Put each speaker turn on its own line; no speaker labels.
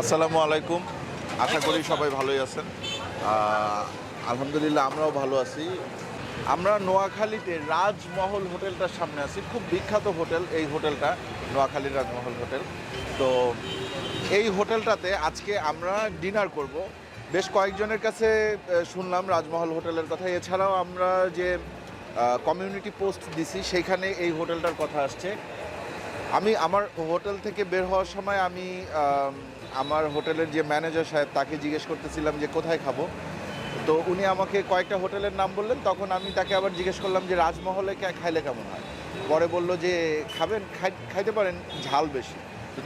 আসসালামু আলাইকুম। আশা করি সবাই ভালোই আছেন। আলহামদুলিল্লাহ আমরাও ভালো আছি। আমরা নোয়াখালীতে রাজমহল হোটেলটার সামনে আছি। খুব বিখ্যাত হোটেল এই হোটেলটা, নোয়াখালীর রাজমহল হোটেল। তো এই হোটেলটাতে আজকে আমরা ডিনার করব। বেশ কয়েকজনের কাছে শুনলাম রাজমহল হোটেলের কথা। এছাড়াও আমরা যে কমিউনিটি পোস্ট দিছি সেইখানে এই হোটেলটার কথা আসছে। আমি আমার হোটেল থেকে বের হওয়ার সময় আমি আমার হোটেলের যে ম্যানেজার সাহেব তাকে জিজ্ঞেস করতেছিলাম যে কোথায় খাবো। তো উনি আমাকে কয়েকটা হোটেলের নাম বললেন। তখন আমি তাকে আবার জিজ্ঞেস করলাম যে রাজমহলে খাইলে কেমন হয়। পরে বলল যে খাবেন, খাইতে পারেন, ঝাল বেশি।